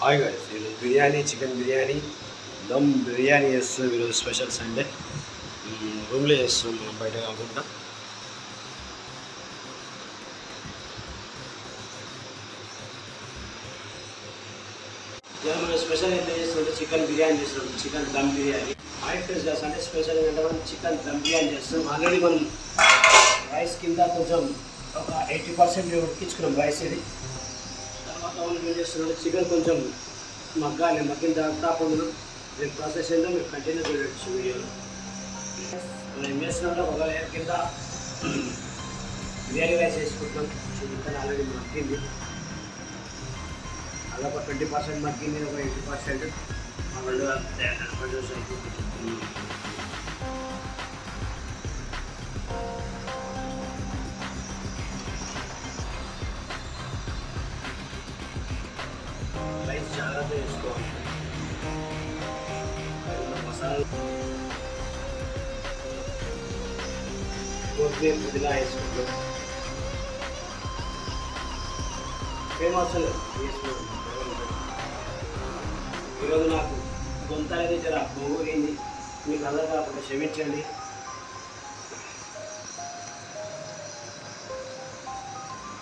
Hi guys, ఈరోజు biryani, chicken biryani, dum biryani చేస్తాం. ఈరోజు స్పెషల్ సండే రూమ్లో చేస్తాం, మనం బయట కాకుండా. మనం స్పెషల్ ఎంత చేస్తుంటే చికెన్ బిర్యానీ చేస్తాం, chicken dum biryani. Hi friends, అంటే స్పెషల్ ఏంటంటే మనం చికెన్ దమ్ బిర్యానీ చేస్తాం. ఆల్రెడీ మనం రైస్ కింద కొంచెం ఒక 80% ఉడికించుకున్నాం రైస్. ఇది తర్వాత మనం ఏం చేస్తున్నాం, చికెన్ కొంచెం మగ్గాలి. మగ్గిన తర్వాత దీని ప్రాసెస్ ఏంటో మీరు కంటిన్యూ చూడవచ్చు వీడియోలో. మనం ఏం చేస్తున్నామంటే ఒక లేయర్ కింద బిర్యానీ రైస్ వేసుకుంటున్నాం. చూపిస్తాను, ఆల్రెడీ మగ్గింది. అలా ఒక 20% మగ్గింది, ఒక 80% రైస్ చాలా వేసుకోవాలి. మసాలా కొద్దిగా పుదీనా వేసుకుంటాం. ఏం అవసరం వేసుకుంటాం. ఈరోజు నాకు గొంత అనేది చాలా బోరింది, మీకు అలా కాకుండా క్షమించండి.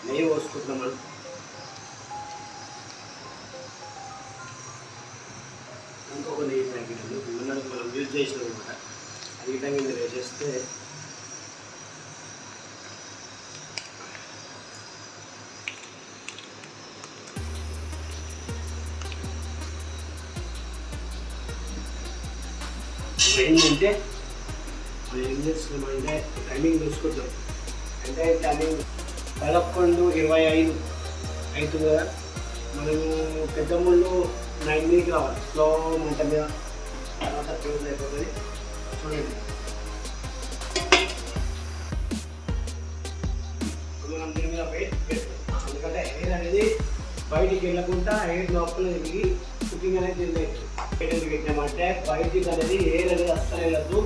నెయ్యి పోసుకుంటున్నాం. మనం ఇంకొక నెయ్యి ప్యాకెట్ ఉన్నది మనం యూజ్ చేసినాం అనమాట. అది విధంగా ఇందులో వేసేస్తే ఏంటంటే మనం ఏం చేస్తున్నామంటే టైమింగ్ చూసుకుంటాం. అంటే టైమింగ్ 11:25 అవుతుంది కదా. మనము పెద్ద ముళ్ళు 9 రావాలి, స్లో మంట మీద. తర్వాత క్లోజ్ అయిపోతుంది. చూడండి, మనం దీని మీద వెయిట్ పెట్టుకుంటాం. ఎందుకంటే ఎయిర్ అనేది బయటికి వెళ్ళకుండా ఎయిర్ లోపల తిరిగి కుకింగ్ అనేది తిరిగి ఎందుకు పెట్టినామంటే బయటికి అనేది ఎయిర్ అనేది అస్సలు వెళ్ళదు.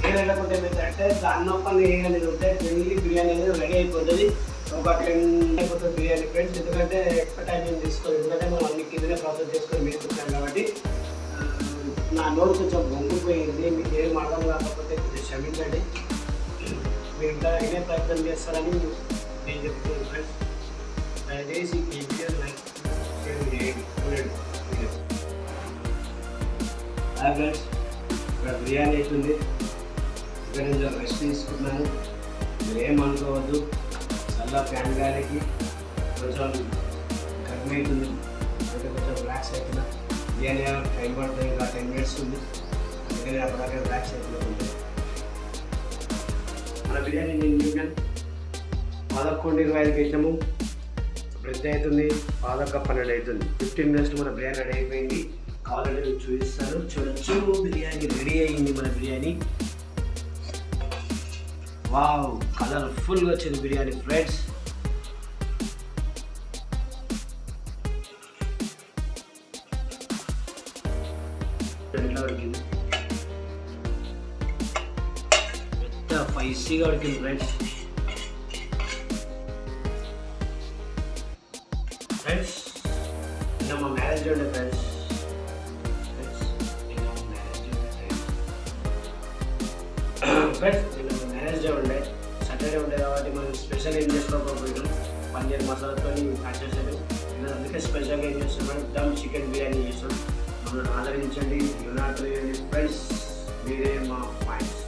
ఎయిర్ వెళ్ళకుండా ఏమైందంటే దాని లోపల ఎయిర్ అనేది ఉంటే డైలీ బిర్యానీ అనేది రెడీ అయిపోతుంది. ఒక 10 అయిపోతుంది బిర్యానీ ఫ్రెండ్స్. ఎందుకంటే ఎక్కువ టైం ఏం తీసుకోవాలి, ఎందుకంటే మనం అన్ని కిందనే ప్రాసెస్ చేసుకొని మీరు చూస్తాం కాబట్టి. నా నోరు కొంచెం వంగిపోయింది, మీకు ఏం అర్థం కాకపోతే కొంచెం క్షమించండి. మీరు ఇంకా అయినా ప్రయత్నం చేస్తారని నేను చెప్తున్నాను ఫ్రెండ్స్. దయచేసి ఈ వీడియో లైక్ చేయండి. హాయ్ ఫ్రెండ్స్, ఇక్కడ బిర్యానీ అవుతుంది. ఇక్కడ నేను రెస్ట్ తీసుకున్నాను, మీరు ఏమనుకోవద్దు. చల్ల ఫ్యాన్ గాలికి కొంచెం గర్మి అవుతుంది, అంటే కొంచెం రిలాక్స్ అవుతున్నా. బిర్యానీ టైం పడుతుంది, ఇంకా 10 minutes ఉంది. అందుకని అప్పటికే రిలాక్స్ అవుతుంది. మన బిర్యానీ నేను చూసాను 11:25 పెట్టినాము. ఇప్పుడు ఎంత అవుతుంది? 11:12 అవుతుంది. 15 minutes మన బిర్యానీ రెడీ అయిపోయింది. కావాలంటే మీరు చూపిస్తారు, చూడొచ్చు. బిర్యానీ రెడీ అయింది. మన బిర్యానీ వావ్, కలర్ఫుల్గా వచ్చింది బిర్యానీ ఫ్రెండ్స్. ఎట్లా ఉడికింది? ఎంత స్పైసీగా ఉడికింది ఫ్రెండ్స్. ఫ్రెండ్స్ నిన్న మా మ్యారేజ్ ఉండే ఫ్రెండ్స్. నిన్న మ్యారేజ్ డే ఉండే, సాటర్డే ఉండే కాబట్టి మనం స్పెషల్ ఏం చేసుకోకపోయినాం. పన్నీర్ మసాలాతో కట్ చేసాను. అందుకే స్పెషల్గా ఏం చేస్తున్నాం, దమ్ చికెన్ బిర్యానీ చేసాం. మమ్మల్ని ఆదరించండి, యూనాట్ ఫ్రెండ్స్. మీరే మా పాయింట్స్.